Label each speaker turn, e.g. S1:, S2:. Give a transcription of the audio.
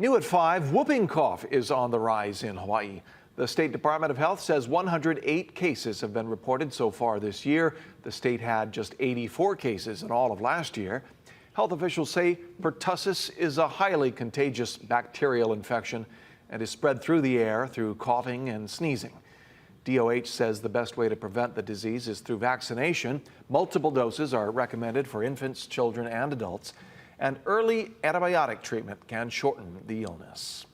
S1: New at 5, whooping cough is on the rise in Hawaii. The State Department of Health says 108 cases have been reported so far this year. The state had just 84 cases in all of last year. Health officials say pertussis is a highly contagious bacterial infection and is spread through the air through coughing and sneezing. DOH says the best way to prevent the disease is through vaccination. Multiple doses are recommended for infants, children, and adults, and early antibiotic treatment can shorten the illness.